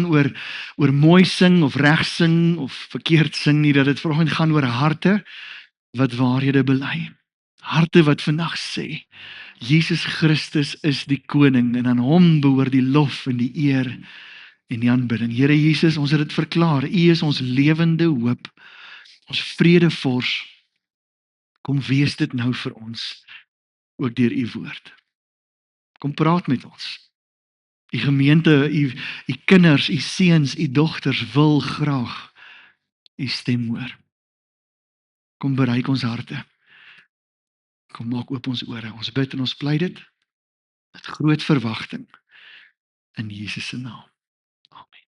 oor mooi sing of reg sing of verkeerd sing nie, dat dit vanoggend gaan oor harte wat waarhede bely. Harte wat vandag sê, Jesus Christus is die koning en aan hom behoort die lof en die eer en die aanbidding. Here Jesus, ons het dit verklaar, U is ons lewende hoop, ons vredevors. Kom wees dit nou vir ons, ook deur U woord. Kom praat met ons. U gemeente, u kinders, u seuns, u dogters wil graag u stem hoor. Kom bereik ons harte. Kom maak oop ons ore. Ons bid en ons pleit dit met groot verwagting in Jesus se naam. Amen.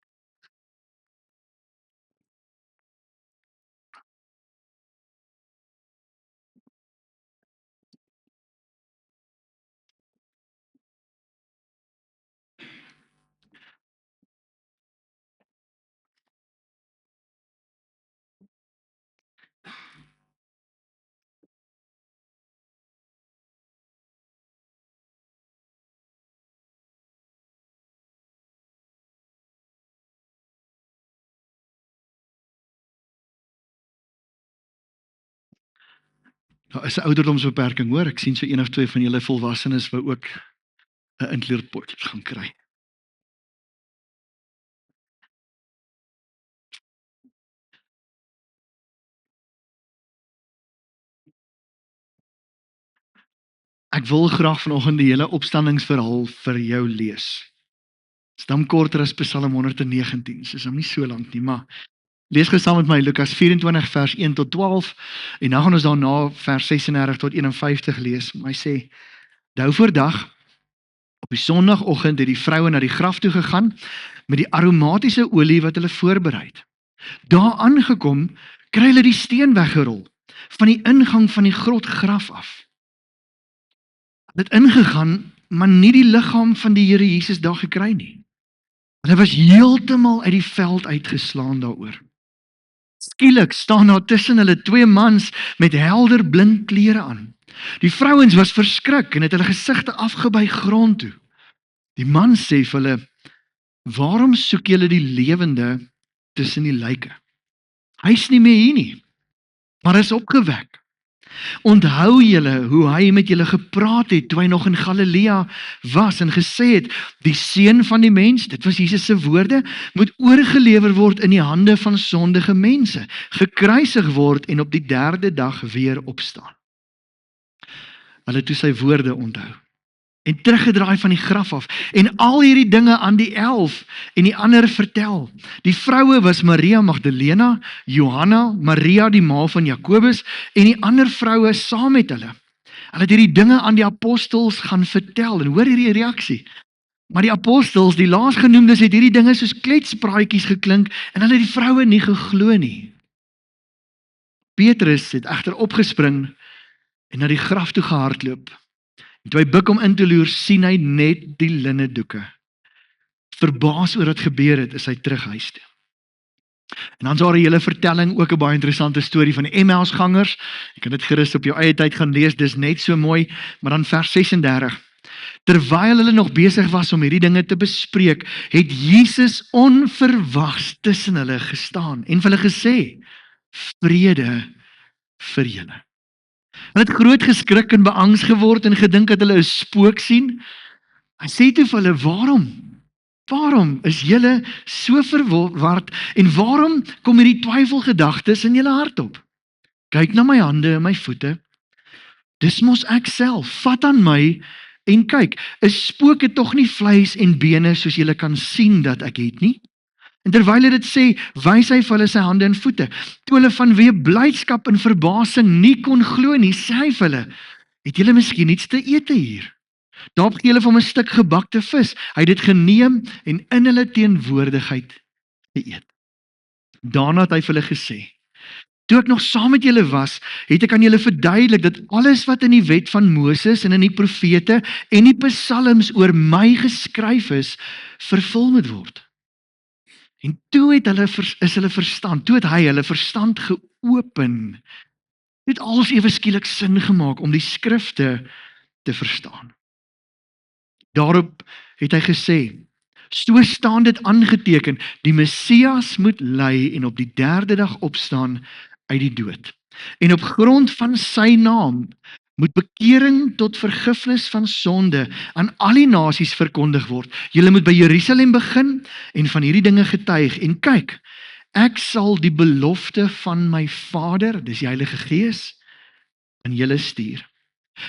Daar is 'n ouderdomsbeperking, hoor. Ek sien so een of twee van julle volwassenes wou ook 'n inkleurpotjie gaan kry. Ek wil graag vanoggend die hele opstandingsverhaal vir jou lees. Dit is dan korter as Psalm 119, so is hom nie so lank nie, maar lees gou saam met my Lukas 24 vers 1 tot 12 en dan gaan ons daarna vers 36 tot 51 lees. Maar hy sê, dou voor dag, op die sondagoggend het die vroue na die graf toe gegaan met die aromatiese olie wat hulle voorberei het. Daar aangekom, kry hulle die steen weggerol van die ingang van die grot graf af. Hulle het ingegaan, maar nie die liggaam van die Here Jesus daar gekry nie. Hulle was heeltemal uit die veld uitgeslaan daaroor. Skielik staan daar tussen hulle twee mans met helder blink klere aan. Die vrouens was verskrik en het hulle gesigte afgebuig grond toe. Die man sê vir hulle, waarom soek julle die lewende tussen die lyke? Hy is nie meer hier nie, maar is opgewek. Onthou julle hoe hy met julle gepraat het toe hy nog in Galilea was en gesê het, die seun van die mens, dit was Jesus se woorde, moet oorgelewer word in die hande van sondige mense, gekruisig word en op die 3de dag weer opstaan. Hulle het toe sy woorde onthou en teruggedraai van die graf af en al hierdie dinge aan die 11 en die ander vertel. Die vroue was Maria Magdalena, Johanna, Maria die ma van Jakobus en die ander vroue saam met hulle. Hulle het hierdie dinge aan die apostels gaan vertel en hoor hierdie reaksie. Maar die apostels, die laasgenoemdes, het hierdie dinge soos kletspraatjies geklink en hulle het die vroue nie geglo nie. Petrus het egter opgespring en na die graf toe gehardloop. En toe hy buk om in te loer, sien hy net die linne doeke. Verbaas oor wat gebeur het, is hy terug huis toe. En dan is daar 'n hele vertelling, ook 'n baie interessante storie van die Emmausgangers. Jy kan dit gerus op jou eie tyd gaan lees, dis net so mooi, maar dan vers 36. Terwyl hulle nog besig was om hierdie dinge te bespreek, het Jesus onverwags tussen hulle gestaan en vir hulle gesê, vrede vir julle. Hulle het groot geskrik en beangs geword en gedink dat hulle 'n spook sien. Hy sê toe vir hulle, waarom is julle so verward en waarom kom hierdie twyfelgedagtes in julle hart op? Kyk na my hande en my voete. Dis mos ek self, vat aan my en kyk, is spooke tog nie vleis en bene soos julle kan sien dat ek het nie? En terwyl hy dit sê, wys hy vir hulle sy hande en voete. Toe hulle vanweë blydskap en verbasing nie kon glo nie, sê hy vir hulle, het julle miskien iets te ete hier? Daarop gee hulle vir hom 'n stuk gebakte vis. Hy het dit geneem en in hulle teenwoordigheid geëet. Daarna het hy vir hulle gesê, toe ek nog saam met julle was, het ek aan julle verduidelik dat alles wat in die wet van Moses en in die profete en die psalms oor my geskryf is, vervul moet word. En toe het hy hulle verstand geopen. Het alles ewe skielik sin gemaak om die skrifte te verstaan. Daarop het hy gesê, So staan dit aangeteken, die Messias moet ly en op die 3de dag opstaan uit die dood. En op grond van sy naam moet bekering tot vergifnis van sonde aan al die nasies verkondig word. Julle moet by Jerusalem begin en van hierdie dinge getuig. En kyk, ek sal die belofte van my Vader, dis die Heilige Gees, aan julle stuur.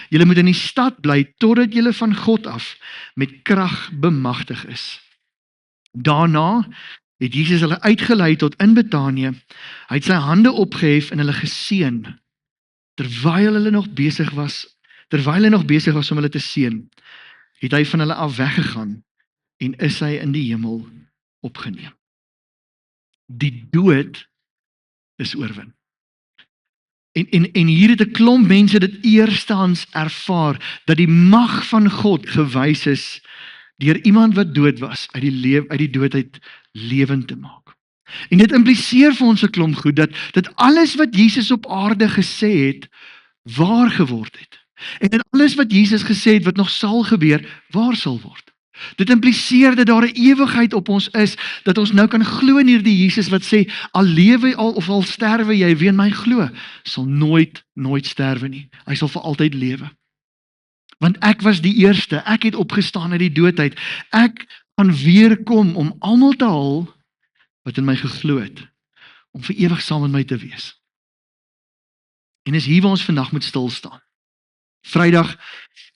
Julle moet in die stad bly totdat julle van God af met krag bemagtig is. Daarna het Jesus hulle uitgelei tot in Betanië. Hy het sy hande opgehef en hulle geseën. Terwyl hulle nog besig was om hulle te seën, het hy van hulle af weggegaan en is hy in die hemel opgeneem. Die dood is oorwin. En hier het 'n klomp mense dit eerstehands ervaar, dat die mag van God gewys is deur iemand wat dood was, uit die doodheid lewend te maak. En dit impliseer vir ons 'n klomp goed, dat alles wat Jesus op aarde gesê het, waar geword het. En dat alles wat Jesus gesê het, wat nog sal gebeur, waar sal word. Dit impliseer dat daar 'n ewigheid op ons is, dat ons nou kan glo in hierdie Jesus wat sê, al lewe al of al sterwe jy, wie in my glo, sal nooit sterwe nie. Hy sal vir altyd lewe. Want ek was die eerste, ek het opgestaan uit die doodheid. Ek gaan weer kom om almal te haal wat in my geglo het, om vir ewig saam met my te wees. En is hier waar ons vandag moet stil staan. Vrydag,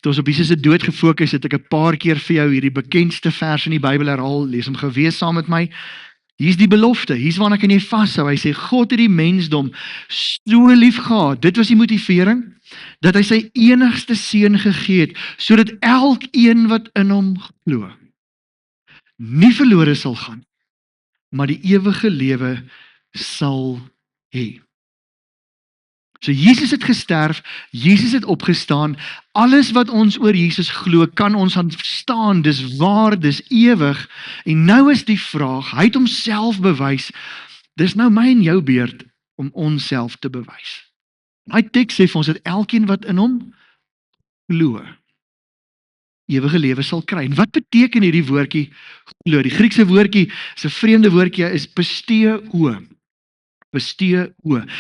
toe ons op Jesus se dood gefokus het, ek 'n paar keer vir jou hierdie bekendste vers in die Bybel herhaal, lees hom gewees saam met my. Hier is die belofte, hier is waarna kan jy vashou. Hy sê, God het die mensdom so lief gehad, dit was die motivering, dat hy sy enigste seun gegee het, sodat elkeen wat in hom glo, nie verlore sal gaan, maar die ewige lewe sal hê. So Jesus het gesterf, Jesus het opgestaan, alles wat ons oor Jesus glo, kan ons verstaan, dis waar, dis ewig, en nou is die vraag, hy het homself bewys, dis nou my en jou beurt om onsself te bewys. Hy teks sê vir ons, dat elkeen wat in hom glo, ewige lewe sal kry. En wat beteken hierdie woordjie glo? Die Griekse woordjie, is 'n vreemde woordjie, is pisteo. Pisteo.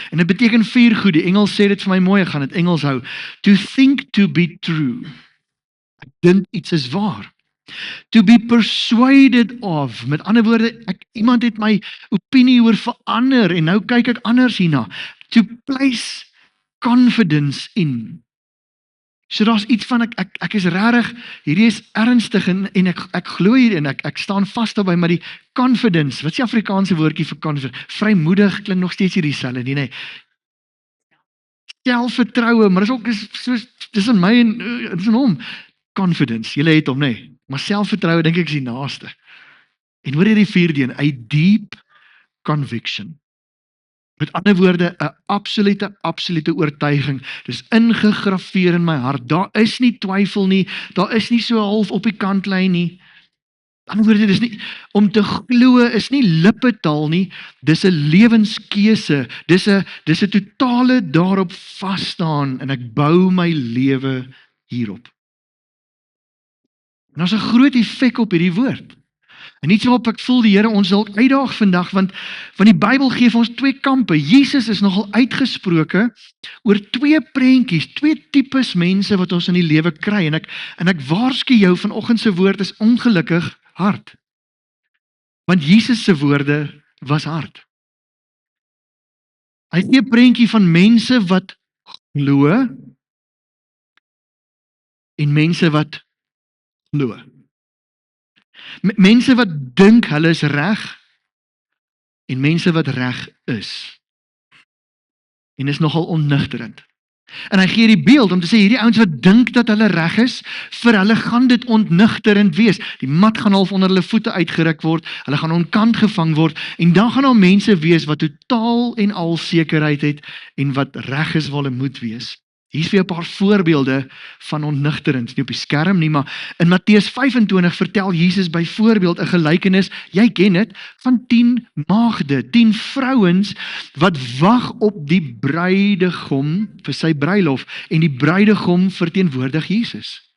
En dit beteken 4 goed. Die Engels sê dit vir my mooi, ek gaan dit Engels hou. To think to be true. Ek dink iets is waar. To be persuaded of. Met ander woorde, iemand het my opinie oor verander en nou kyk ek anders hierna. To place confidence in. So daar's iets van, ek is regtig, hierdie is ernstig en ek glo hierin, ek staan vas daarby, maar die confidence, wat is die Afrikaanse woordjie vir confidence? Vrymoedig klink nog steeds hierdie dieselfde, nee. Selfvertroue, maar dis in my en dis in hom. Confidence, julle het hom, nee. Maar selfvertroue dink ek is die naaste. En hoor hierdie 4de een, a deep conviction. Met ander woorde, 'n absolute oortuiging. Dis ingegraveer in my hart. Daar is nie twyfel nie, daar is nie so half op die kantlyn nie. Met ander woorde, dis nie, om te glo is nie lippetaal nie, dis 'n lewenskeuse, dis 'n totale daarop vasstaan, en ek bou my lewe hierop. En daar's 'n groot effek op hierdie woord. En iets waarop ek voel die Here ons dalk uitdaag vandag, want die Bybel gee vir ons 2 kampe. Jesus is nogal uitgesproke oor 2 prentjies, 2 tipes mense wat ons in die lewe kry, en ek waarsku jou, vanoggend se woord is ongelukkig hard. Want Jesus se woorde was hard. Hy gee 'n prentjie van mense wat glo en mense wat glo. Mense wat dink hulle is reg en mense wat reg is. En is nogal onnigterend. En hy gee die beeld om te sê, hierdie ouens wat dink dat hulle reg is, vir hulle gaan dit ontnigterend wees. Die mat gaan half onder hulle voete uitgeruk word, hulle gaan onkant gevang word, en dan gaan daar mense wees wat totaal en al sekerheid het, en wat reg is waar hulle moet wees. Hier is weer 'n paar voorbeelde van ontnigterend, nie op die skerm nie, maar in Matteus 25 vertel Jesus byvoorbeeld 'n gelykenis, jy ken dit, van 10 maagde, 10 vrouens wat wag op die bruidegom vir sy bruilof, en die bruidegom verteenwoordig Jesus.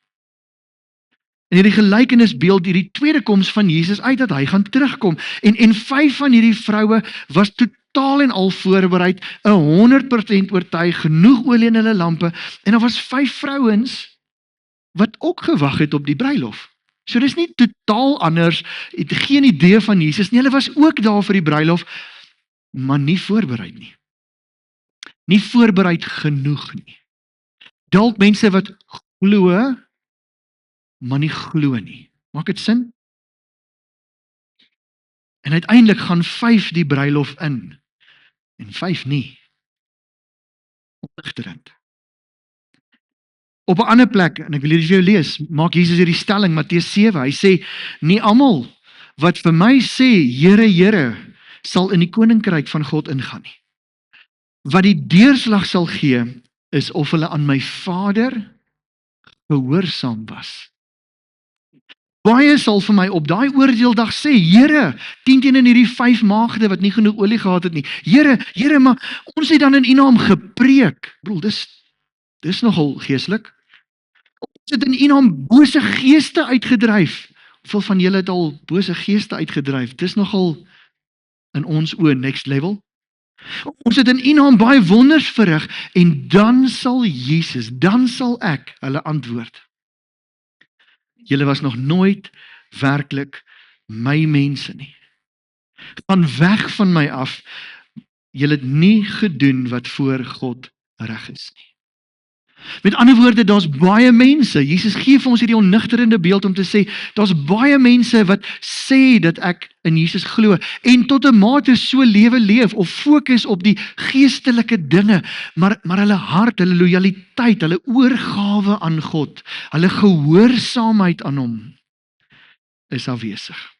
En hierdie gelykenis beeld hierdie tweede koms van Jesus uit, dat hy gaan terugkom. En 5 van hierdie vroue was totaal en al voorbereid, 100% oortuig, genoeg olie in hulle lampe, en daar was 5 vrouens wat ook gewag het op die bruilof. So dis nie totaal anders, het geen idee van Jesus nie, hulle was ook daar vir die bruilof, maar nie voorbereid nie. Nie voorbereid genoeg nie. Dalk mense wat glo, maar nie glo nie. Maak dit sin? En uiteindelik gaan 5 die bruilof in, en 5 nie. Onligterend. Op 'n ander plek, en ek wil hierdie vir jou lees, maak Jesus hierdie stelling, Matteus 7, hy sê, nie almal wat vir my sê, Here, Here, sal in die koninkryk van God ingaan nie. Wat die deurslag sal gee, is of hulle aan my Vader gehoorsaam was. Baie sal vir my op daai oordeeldag sê, Here, 10 teenoor hierdie 5 maagde wat nie genoeg olie gehad het nie. Here, Here, maar ons het dan in U naam gepreek. Broer, dis nogal geestelik. Ons het in U naam bose geeste uitgedryf. Hoeveel van julle het al bose geeste uitgedryf? Dis nogal in ons oë next level. Ons het in U naam baie wonders verrig, en dan sal Jesus, dan sal ek hulle antwoord. Julle was nog nooit werklik my mense nie. Gaan weg van my af. Julle het nie gedoen wat voor God reg is nie. Met ander woorde, daar's baie mense, Jesus gee vir ons hierdie onnigterende beeld om te sê, daar's baie mense wat sê dat ek in Jesus glo, en tot 'n mate so lewe leef, of fokus op die geestelike dinge, maar hulle hart, hulle lojaliteit, hulle oorgawe aan God, hulle gehoorsaamheid aan hom, is afwesig.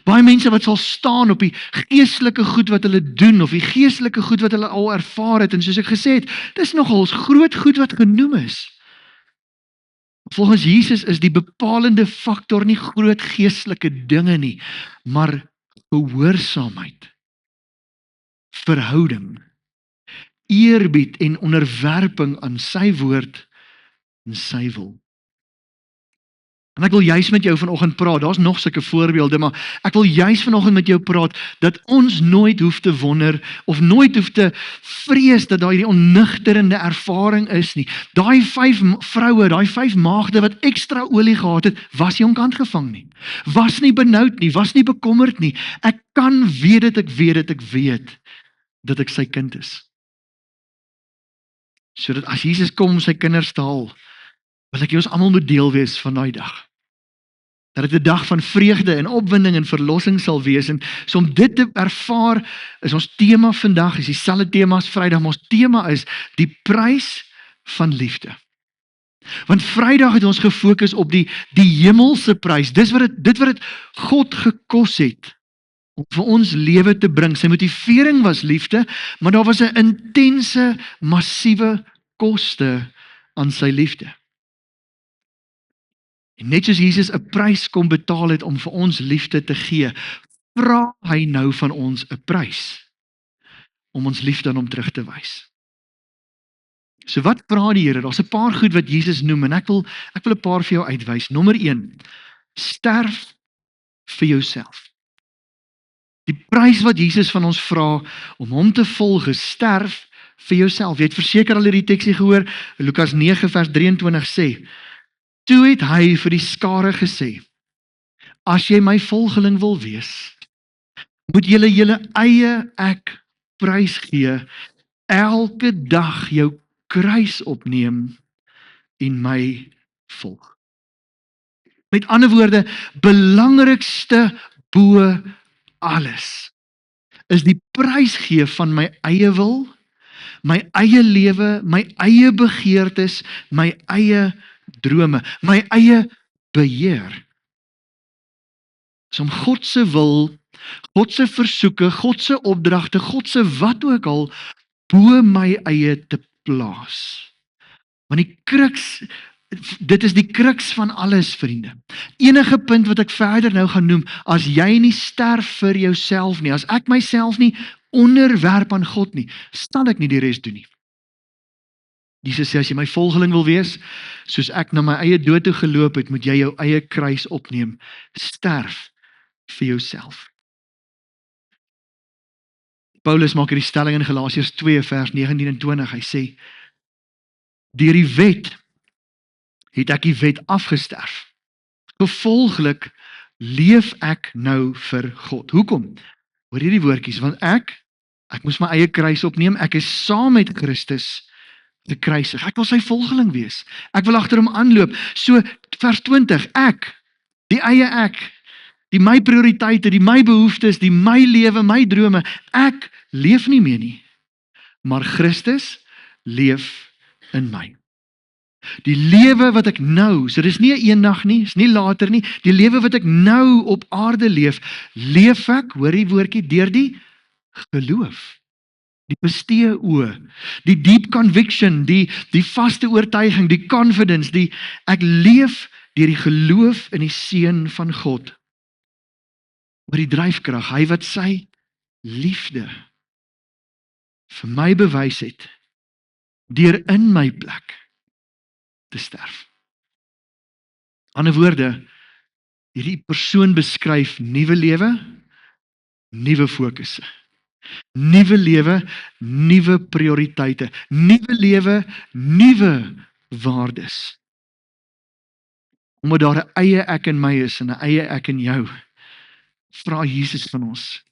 Baie mense wat sal staan op die geestelike goed wat hulle doen, of die geestelike goed wat hulle al ervaar het, en soos ek gesê het, dis nogal groot goed wat genoem is. Volgens Jesus is die bepalende faktor nie groot geestelike dinge nie, maar gehoorsaamheid, verhouding, eerbied en onderwerping aan sy woord en sy wil. En ek wil juis met jou vanoggend praat, daar's nog sulke voorbeelde, maar ek wil juis vanoggend met jou praat, dat ons nooit hoef te wonder, of nooit hoef te vrees, dat daar hierdie onnigterende ervaring is nie. Daai 5 vroue, daai 5 maagde wat extra olie gehad het, was nie onkant gevang nie. Was nie benoud nie, was nie bekommerd nie. Ek kan weet dat ek weet dat ek sy kind is. Sodat as Jesus kom om sy kinders te haal, wil ek ons almal moet deel wees van daai dag. Dat dit 'n dag van vreugde en opwinding en verlossing sal wees. En so om dit te ervaar, is ons tema vandag, is dieselfde tema as Vrydag, maar ons tema is die prys van liefde. Want Vrydag het ons gefokus op die hemelse prys. Dit wat dit God gekos het om vir ons lewe te bring. Sy motivering was liefde, maar daar was 'n intense, massiewe koste aan sy liefde. En net soos Jesus 'n prys kom betaal het om vir ons liefde te gee, vra hy nou van ons 'n prys om ons liefde aan hom terug te wys. So wat vra die Here? Daar's 'n paar goed wat Jesus noem, en ek wil 'n paar vir jou uitwys. Nommer 1, sterf vir jouself. Die prys wat Jesus van ons vra om hom te volg, is sterf vir jouself. Jy het verseker al hierdie teksie gehoor, Lukas 9 vers 23 sê, toe het hy vir die skare gesê, as jy my volgeling wil wees, moet julle julle eie ek prys gee, elke dag jou kruis opneem en my volg. Met ander woorde, belangrikste bo alles is die prys gee van my eie wil, my eie lewe, my eie begeertes, my eie drome, my eie beheer. So om God se wil, God se versoeke, God se opdragte, God se wat ook al, bo my eie te plaas. Want die kruks, dit is die kruks van alles, vriende. Enige punt wat ek verder nou gaan noem, as jy nie sterf vir jouself nie, as ek myself nie onderwerp aan God nie, sal ek nie die res doen nie. Jesus sê, as jy my volgeling wil wees, soos ek na my eie dood toe geloop het, moet jy jou eie kruis opneem. Sterf vir jouself. Paulus maak hierdie stelling in Galasiërs 2 vers 19 en 20. Hy sê, deur die wet het ek die wet afgesterf. Gevolglik leef ek nou vir God. Hoekom? Hoor hierdie woordjies, want ek moes my eie kruis opneem, ek is saam met Christus gekruisig. Ek wil sy volgeling wees. Ek wil agter hom aanloop. So, vers 20, die eie ek, die my prioriteite, die my behoeftes, die my lewe, my drome, ek leef nie meer nie. Maar Christus leef in my. Die lewe wat ek nou, so dis nie 'n eendag nie, is nie later nie, die lewe wat ek nou op aarde leef ek, hoor die woordjie, deur die geloof. Die bestee oë, die deep conviction, die vaste oortuiging, die confidence, ek leef deur die geloof in die Seun van God. Oor die dryfkrag, hy wat sy liefde vir my bewys het, deur in my plek te sterf. Ander woorde, hierdie persoon beskryf nuwe lewe, nuwe fokusse. Nuwe lewe, nuwe prioriteite. Nuwe lewe, nuwe waardes. Omdat daar 'n eie ek in my is en 'n eie ek in jou, vra Jesus van ons,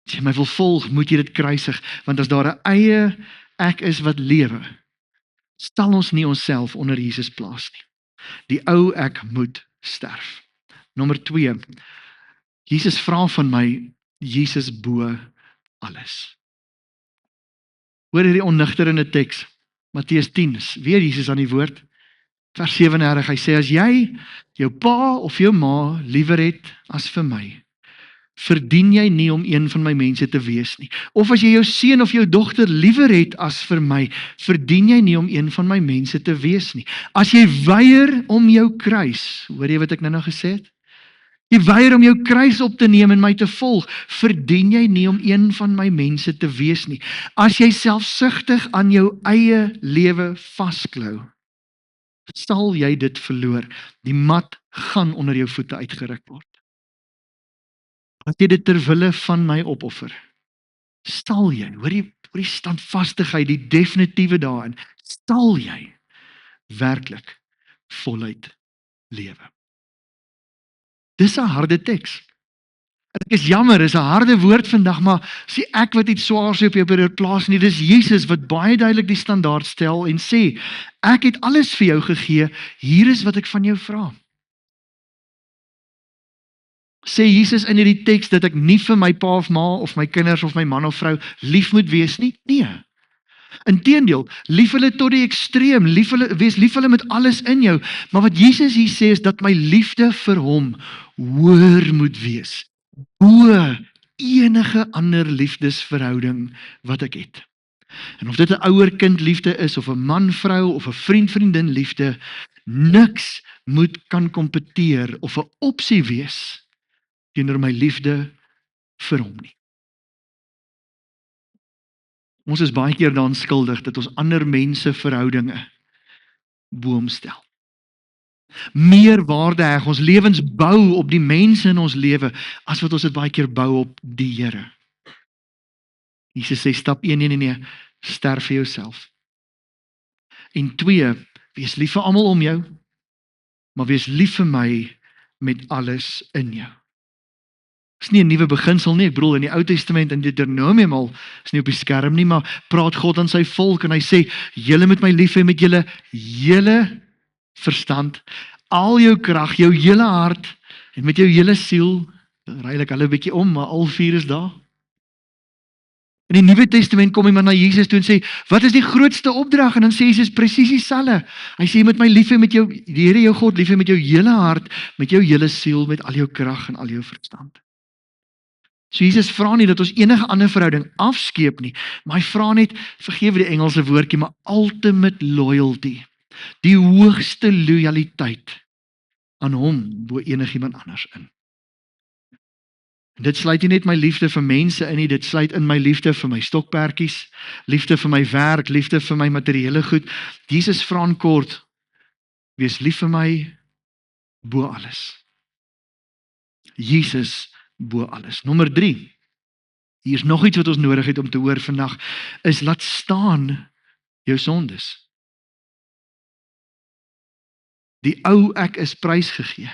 as jy my wil volg, moet jy dit kruisig, want as daar 'n eie ek is wat lewe, stel ons nie onsself onder Jesus plaas nie. Die ou ek moet sterf. Nommer 2, Jesus vra van my, Jesus bo alles. Hoor hierdie onnigterende teks, Matteus 10, weer Jesus aan die woord, vers 37, hy sê, as jy jou pa of jou ma liewer het as vir my, verdien jy nie om een van my mense te wees nie. Of as jy jou seun of jou dogter liewer het as vir my, verdien jy nie om een van my mense te wees nie. As jy weier om jou kruis, hoor jy wat ek nou gesê het? Jy weier om jou kruis op te neem en my te volg, verdien jy nie om een van my mense te wees nie. As jy selfsugtig aan jou eie lewe vasklou, sal jy dit verloor. Die mat gaan onder jou voete uitgeruk word. As jy dit ter wille van my opoffer, sal jy, hoor die standvastigheid, die definitiewe daarin, sal jy werklik voluit lewe. Dis 'n harde teks. Ek is jammer, is 'n harde woord vandag, maar sê ek wat iets swaars op jou probeer plaas nie, dis Jesus wat baie duidelik die standaard stel en sê, ek het alles vir jou gegee, hier is wat ek van jou vra. Sê Jesus in hierdie teks dat ek nie vir my pa of ma of my kinders of my man of vrou lief moet wees nie? Nee. Inteendeel, lief hulle tot die ekstreem, wees lief hulle met alles in jou, maar wat Jesus hier sê is dat my liefde vir hom hoër moet wees, bo enige ander liefdesverhouding wat ek het. En of dit 'n ouer-kind liefde is, of 'n man-vrou, of 'n vriend-vriendin liefde, niks moet kan kompeteer of 'n opsie wees teenoor my liefde vir hom nie. Ons is baie keer daaraan skuldig dat ons ander mense verhoudinge bo hom stel. Meer waarde heg, ons lewens bou op die mense in ons lewe, as wat ons dit baie keer bou op die Here. Jesus sê, stap 1, nee, sterf vir jouself. En 2, wees lief vir almal om jou, maar wees lief vir my met alles in jou. Is nie 'n nuwe beginsel nie, ek bedoel in die Ou Testament in Deuteronomium al, is nie op die skerm nie, maar praat God aan sy volk en hy sê, julle moet my lief hê met julle hele verstand, al jou krag, jou hele hart, en met jou hele siel, reilik hulle 'n bietjie om, maar al 4 is daar. In die Nuwe Testament kom iemand na Jesus toe en sê, wat is die grootste opdrag? En dan sê Jesus presies dieselfde. Hy sê, jy moet my lief hê met jou, die Here jou God lief hê met jou hele hart, met jou hele siel, met al jou krag en al jou verstand. So Jesus vra nie dat ons enige ander verhouding afskeep nie, maar hy vra net, vergewe die Engelse woordjie, maar ultimate loyalty, die hoogste loyaliteit aan hom bo enigiemand anders in. En dit sluit nie net my liefde vir mense in nie, dit sluit in my liefde vir my stokperdjies, liefde vir my werk, liefde vir my materiële goed. Jesus vra in kort, wees lief vir my bo alles. Jesus bo alles. Nommer 3, hier is nog iets wat ons nodig het om te hoor vandag, is laat staan jou sondes. Die ou ek is prysgegee.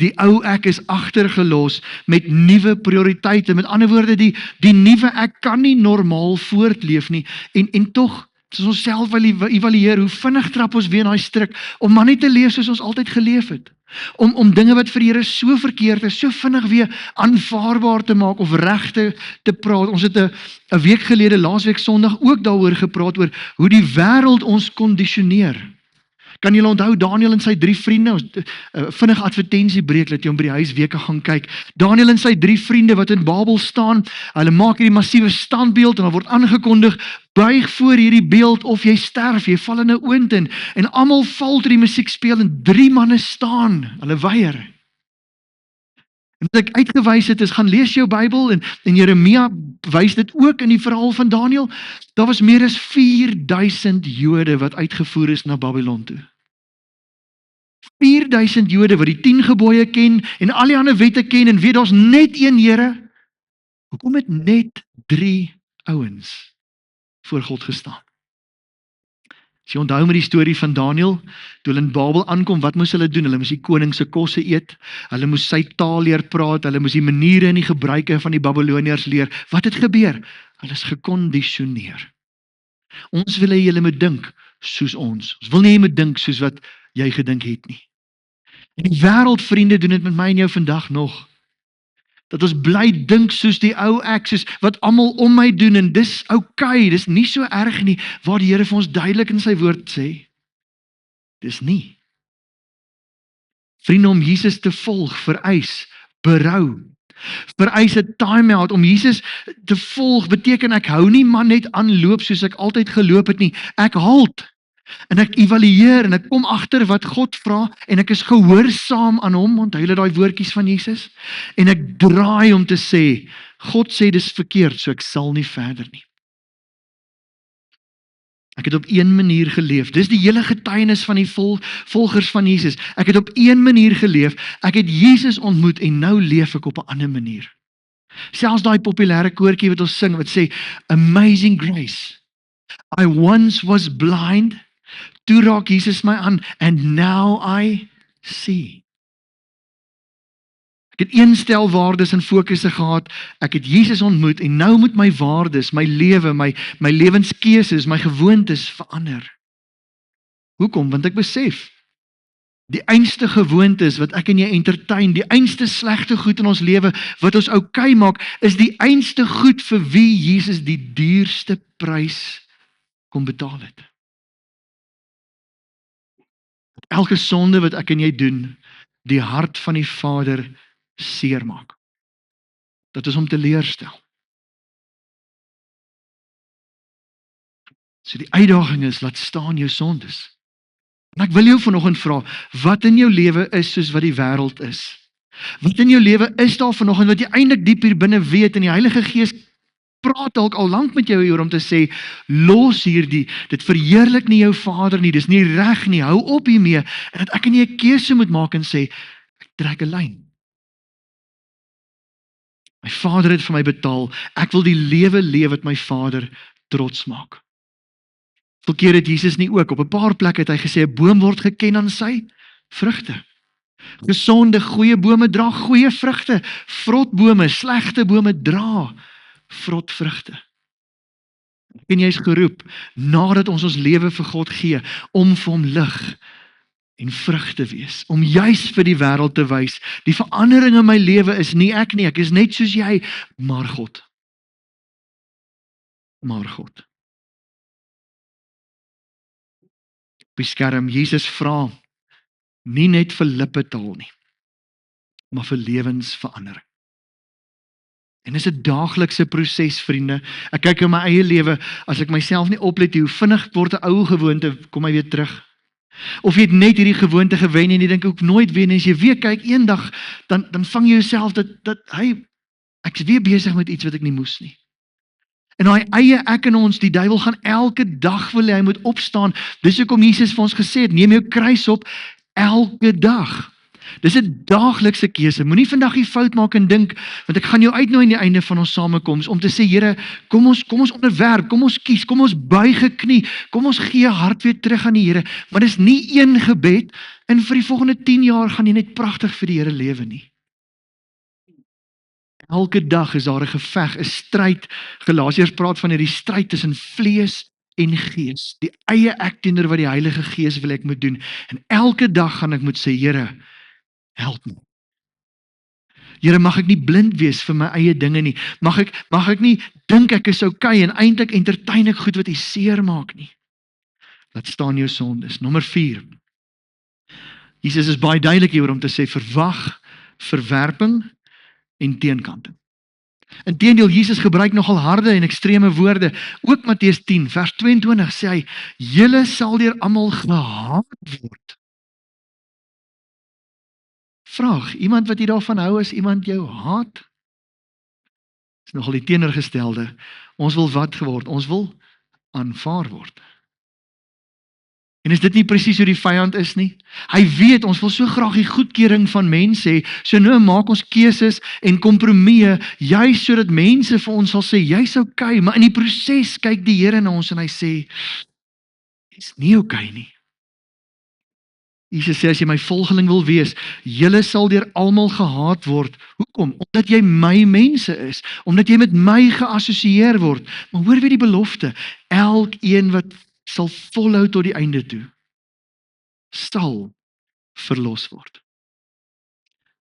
Die ou ek is agtergelos met nuwe prioriteite. Met ander woorde, die nuwe ek kan nie normaal voortleef nie. En tog, soos ons self evalueer, hoe vinnig trap ons weer in daai struik, om maar net te leef soos ons altyd geleef het. Om dinge wat vir die Here so verkeerd is, so vinnig weer aanvaarbaar te maak of reg te praat. Ons het 'n week gelede, laasweek Sondag, ook daaroor gepraat, oor hoe die wêreld ons kondisioneer. Kan julle onthou Daniel en sy 3 vriende, vinnig advertensiebreek, dat jy hom by die huisweke gaan kyk. Daniel en sy 3 vriende wat in Babel staan, hulle maak hierdie massiewe standbeeld en dan word aangekondig, buig voor hierdie beeld of jy sterf, jy val in 'n oond in. En almal val toe die musiek speel en 3 manne staan, hulle weier. En wat ek uitgewys het is, gaan lees jou Bybel en Jeremia wys dit ook in die verhaal van Daniel. Daar was meer as 4000 Jode wat uitgevoer is na Babylon toe. 4000 Jode wat die 10 gebooie ken en al die ander wette ken en weet daar's net een Here. Hoekom het net 3 ouens voor God gestaan? As jy onthou met die storie van Daniel, toe hulle in Babel aankom, wat moes hulle doen? Hulle moes die koning se kosse eet, hulle moes sy taal leer praat, hulle moes die maniere en die gebruike van die Babyloniërs leer. Wat het gebeur? Hulle is gekondisioneer. Ons wil hê julle moet dink soos ons. Ons wil nie jy moet dink soos wat jy gedink het nie. En die wêreld, vriende, doen dit met my en jou vandag nog. Dat ons bly dink soos die ou ek, soos wat almal om my doen, en dis okay, dis nie so erg nie, waar die Here vir ons duidelik in sy woord sê, dis nie. Vriende, om Jesus te volg, vereis berou, vereis 'n time-out. Om Jesus te volg beteken ek hou nie maar net aanloop soos ek altyd geloop het nie, ek halt, en ek evalueer, en ek kom agter wat God vra, en ek is gehoorsaam aan hom, onthou julle daai woordjies van Jesus, en ek draai om te sê, God sê dis verkeerd, so ek sal nie verder nie. Ek het op een manier geleef, dis die hele getuienis van die volgers van Jesus, ek het op een manier geleef, ek het Jesus ontmoet, en nou leef ek op 'n ander manier. Selfs daai populêre koortjie wat ons sing, wat sê, Amazing Grace, I once was blind, toe raak Jesus my aan, and now I see. Ek het een stel waardes en fokusse gehad, ek het Jesus ontmoet, en nou moet my waardes, my lewe, my lewenskeuses, my gewoontes verander. Hoekom? Want ek besef, die einste gewoontes wat ek en jy entertain, die einste slegte goed in ons lewe, wat ons okay maak, is die einste goed vir wie Jesus die duurste prys kom betaal het. Elke sonde wat ek en jy doen, die hart van die Vader seermaak. Dat is om te leerstel. So die uitdaging is, laat staan jou sondes. En ek wil jou vanoggend vra, wat in jou lewe is soos wat die wêreld is? Wat in jou lewe is daar vanoggend wat jy eintlik diep hier binne weet, en die Heilige Gees praat dalk al lank met jou hier om te sê, los hierdie, dit verheerlik nie jou Vader nie, dis nie reg nie, hou op hiermee, en dat ek en jy 'n keuse moet maak en sê, ek trek 'n lyn. My Vader het vir my betaal, ek wil die lewe leef wat my Vader trots maak. Hoeveel keer het Jesus nie ook, op 'n paar plekke het hy gesê, 'n boom word geken aan sy vrugte. Gesonde, goeie bome dra goeie vrugte, vrotbome, slegte bome dra vrot vrugte. En jy is geroep, nadat ons lewe vir God gee, om vir hom lig en vrug te wees, om juis vir die wêreld te wys, die verandering in my lewe is nie ek nie, ek is net soos jy, maar God. Maar God. Op die skerm, Jesus vra, nie net vir lippetaal nie, maar vir lewensverandering. En dis 'n daaglikse proses, vriende. Ek kyk in my eie lewe, as ek myself nie oplet, hoe vinnig word 'n ou gewoonte, kom hy weer terug. Of jy het net hierdie gewoonte gewen en jy dink ook nooit weer, en as jy weer kyk eendag, dan vang jy jouself dat hy, Ek is weer besig met iets wat ek nie moes nie. En daai eie ek in ons, die duiwel gaan elke dag wil hy moet opstaan. Dis hoekom Jesus vir ons gesê het, neem jou kruis op elke dag. Dis 'n daaglikse keuse. Moenie vandag die fout maak en dink, want ek gaan jou uitnooi aan die einde van ons samekoms om te sê, Here, kom ons onderwerp, kom ons kies, kom ons buig 'n knie, kom ons gee hart weer terug aan die Here. Maar dis nie een gebed en vir die volgende 10 jaar gaan jy net pragtig vir die Here lewe nie. Elke dag is daar 'n geveg, 'n stryd. Galasiërs praat van hierdie stryd tussen vlees en gees. Die eie ek teenoor wat die Heilige Gees wil ek moet doen. En elke dag gaan ek moet sê, Here, help my. Here, mag ek nie blind wees vir my eie dinge nie. Mag ek nie dink ek is okay en eintlik entertain ek goed wat U seer maak nie. Laat staan jou sondes. Nommer 4. Jesus is baie duidelik hier om te sê verwag verwerping en teenkanting. Inteendeel, Jesus gebruik nogal harde en ekstreme woorde. Ook Matteus 10 vers 22 sê hy, julle sal deur almal gehaat word. Vraag, iemand wat jy daarvan hou as iemand jou haat? Is nogal die teenoorgestelde. Ons wil wat geword? Ons wil aanvaar word. En is dit nie presies hoe die vyand is nie? Hy weet, ons wil so graag die goedkeuring van mense hê, so nou maak ons keuses en kompromieë, juis sodat mense vir ons sal sê, jy's okay, maar in die proses kyk die Here na ons en hy sê, jy's nie okay nie. Jesus sê, as jy my volgeling wil wees, julle sal deur almal gehaat word. Hoekom? Omdat jy my mense is, omdat jy met my geassosieer word. Maar hoor weer die belofte, elkeen wat sal volhou tot die einde toe, sal verlos word.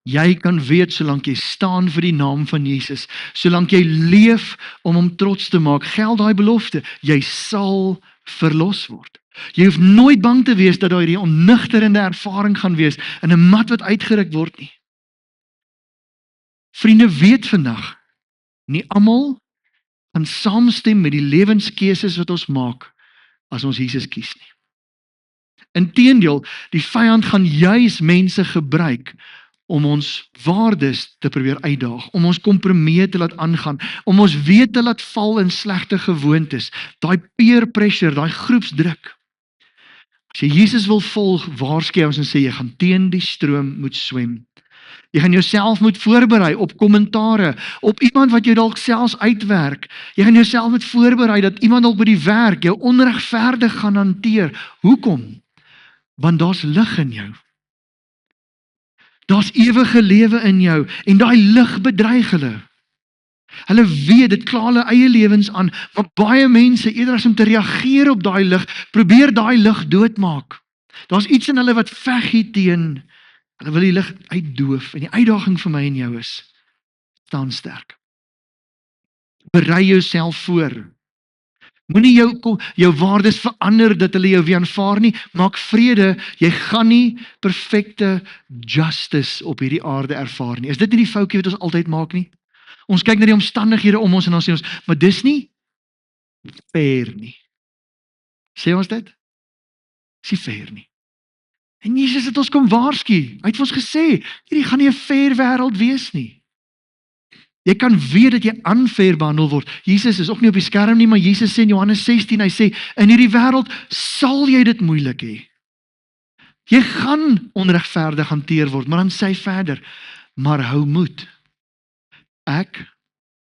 Jy kan weet, solank jy staan vir die naam van Jesus, solank jy leef om hom trots te maak, geld daai belofte, jy sal verlos word. Jy hoef nooit bang te wees dat daar hierdie onnigterende ervaring gaan wees in 'n mat wat uitgeruk word nie. Vriende, weet vandag, nie almal gaan saamstem met die lewenskeuses wat ons maak as ons Jesus kies nie. Inteendeel, die vyand gaan juis mense gebruik om ons waardes te probeer uitdaag, om ons kompromieë te laat aangaan, om ons weer te laat val in slegte gewoontes, daai peer pressure, daai groepsdruk. As jy Jesus wil volg, waarsku ons en sê jy gaan teen die stroom moet swem. Jy gaan jouself moet voorberei op kommentare, op iemand wat jou dalk selfs uitwerk. Jy gaan jouself moet voorberei dat iemand dalk by die werk jou onregverdig gaan hanteer. Hoekom? Want daar's lig in jou. Daar's ewige lewe in jou en daai lig bedreig hulle. Hulle weet, dit kla hulle eie lewens aan, maar baie mense, eerder as om te reageer op daai lig, probeer daai lig doodmaak. Daar's iets in hulle wat veg hierteen. Hulle wil die lig uitdoof en die uitdaging vir my en jou is, staan sterk. Berei jouself voor. Moenie jou waardes verander dat hulle jou weer aanvaar nie. Maak vrede, jy gaan nie perfekte justice op hierdie aarde ervaar nie. Is dit nie die foutjie wat ons altyd maak nie? Ons kyk na die omstandighede om ons en ons sê ons, maar dis nie fair nie. Sê ons dit? Dis nie fair nie. En Jesus het ons kom waarsku. Hy het vir ons gesê, hierdie gaan nie 'n fair wêreld wees nie. Jy kan weet dat jy unfair behandel word. Jesus is ook nie op die skerm nie, maar Jesus sê in Johannes 16, hy sê, in hierdie wêreld sal jy dit moeilik hê. Jy gaan onregverdig hanteer word, maar dan sê hy verder, maar hou moed. Ek,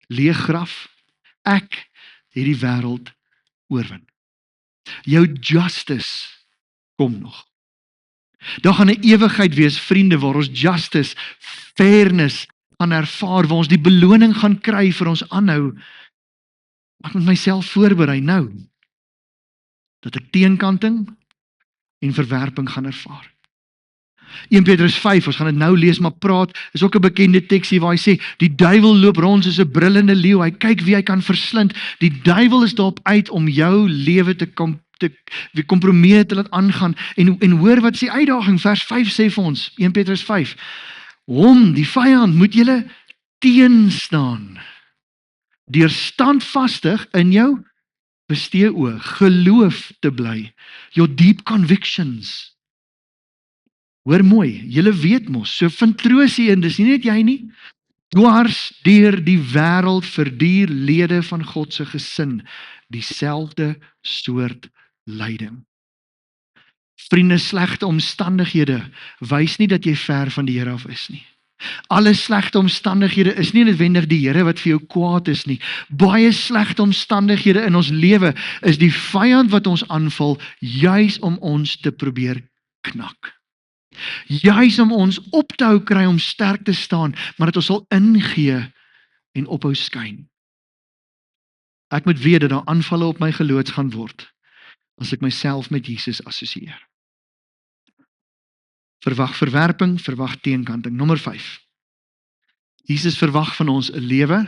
leeg graf, ek het die wêreld oorwin. Jou justice kom nog. Daar gaan 'n ewigheid wees, vriende, waar ons justice, fairness gaan ervaar, waar ons die beloning gaan kry vir ons aanhou. Ek moet myself voorberei nou, dat ek teenkanting en verwerping gaan ervaar. 1 Petrus 5, ons gaan dit nou lees, maar praat, is ook 'n bekende teks hier waar hy sê, die duiwel loop rond soos 'n brullende leeu, hy kyk wie hy kan verslind. Die duiwel is daarop uit om jou lewe te kompromieë te laat aangaan, en hoor wat is die uitdaging, vers 5 sê vir ons, 1 Petrus 5, hom, die vyand, moet julle teenstaan, deur standvastig in jou bestee oë, geloof te bly, your deep convictions. Hoor mooi, julle weet mos, so vind troos hierin, dis nie net jy nie, Dwars deur die wêreld verduur lede van God se gesin dieselfde soort lyding. Vriende, slegte omstandighede wys nie dat jy ver van die Here af is nie. Alle slegte omstandighede is nie noodwendig die Here wat vir jou kwaad is nie. Baie slegte omstandighede in ons lewe is die vyand wat ons aanval, juis om ons te probeer knak. Juis om ons op te hou kry om sterk te staan, maar dat ons sal ingee en ophou skyn. Ek moet weet dat daar aanvalle op my geloods gaan word as ek myself met Jesus assosieer. Verwag verwerping, verwag teenkanting. Nommer 5. Jesus verwag van ons 'n lewe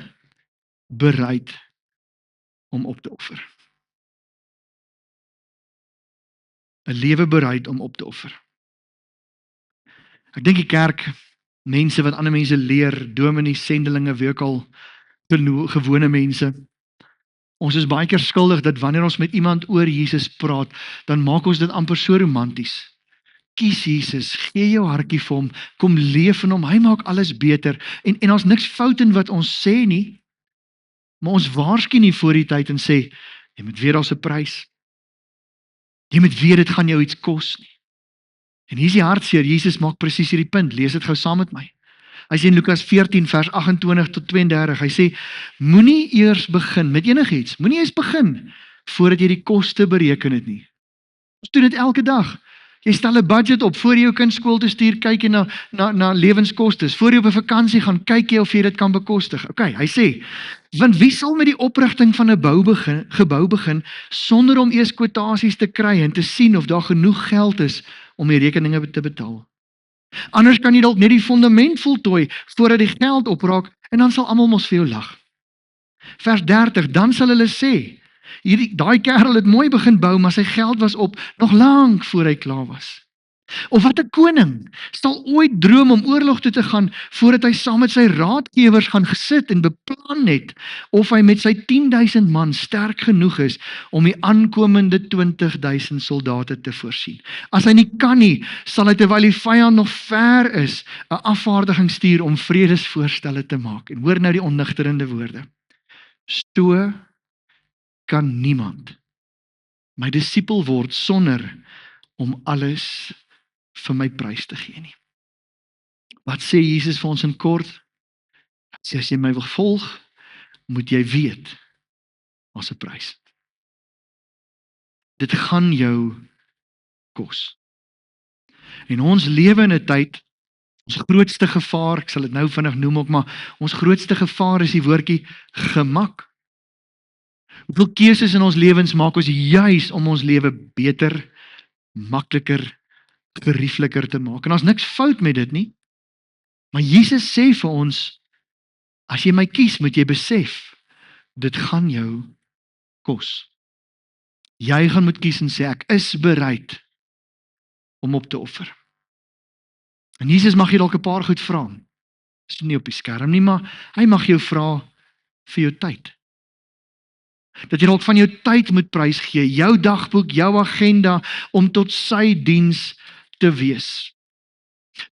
bereid om op te offer. 'n Lewe bereid om op te offer. Ek dink die kerk, mense wat ander mense leer, dominees, sendelinge, wie ook al, gewone mense, ons is baie keer skuldig dat wanneer ons met iemand oor Jesus praat, dan maak ons dit amper so romanties. Kies Jesus, gee jou hartjie vir hom, kom leef in hom, hy maak alles beter, en ons niks fout in wat ons sê nie, maar ons waarsku nie voor die tyd en sê, jy moet weet daar's 'n prys, jy moet weet dit gaan jou iets kos nie. En hier is die hartseer, Jesus maak presies hierdie punt, lees dit gou saam met my. Hy sê in Lukas 14 vers 28 tot 32, hy sê, moenie eers begin met enigiets, moenie eers begin, voordat jy die koste bereken het nie. Ons doen dit elke dag. Jy stel 'n budget op, voor jy jou kind skool toe stuur, kyk jy na lewenskostes, voor jy op 'n vakansie gaan, kyk jy of jy dit kan bekostig. Okay, hy sê, want wie sal met die oprigting van 'n gebou begin, sonder om eers kwotasies te kry en te sien of daar genoeg geld is om die rekeninge te betaal. Anders kan jy dalk net die fondament voltooi, voordat die geld opraak, en dan sal almal mos vir jou lag. Vers 30, dan sal hulle sê, daai kerel het mooi begin bou, maar sy geld was op, nog lank voor hy klaar was. Of wat 'n koning sal ooit droom om oorlog toe te gaan, voordat hy saam met sy raadgewers gaan gesit en beplan het, of hy met sy 10.000 man sterk genoeg is, om die aankomende 20.000 soldate te voorsien. As hy nie kan nie, sal hy terwyl die vyand nog ver is, 'n afvaardiging stuur om vredesvoorstelle te maak. En hoor nou die onnigterende woorde. So kan niemand my disipel word sonder om alles vir my prys te gee nie. Wat sê Jesus vir ons in kort? Hy sê, as jy my wil volg, moet jy weet, daar's 'n prys. Dit gaan jou kos. En ons lewe in 'n tyd, ons grootste gevaar, ek sal dit nou vinnig noem ook, maar ons grootste gevaar is die woordjie gemak. Hoeveel keuses in ons lewens maak ons juis om ons lewe beter, makliker, geriefliker te maak. En daar's niks fout met dit nie. Maar Jesus sê vir ons, as jy my kies, moet jy besef, dit gaan jou kos. Jy gaan moet kies en sê, ek is bereid om op te offer. En Jesus mag jy dalk 'n paar goed vra. Dit is nie op die skerm nie, maar hy mag jou vra vir jou tyd. Dat jy dalk van jou tyd moet prys gee, jou dagboek, jou agenda, om tot sy diens te wees.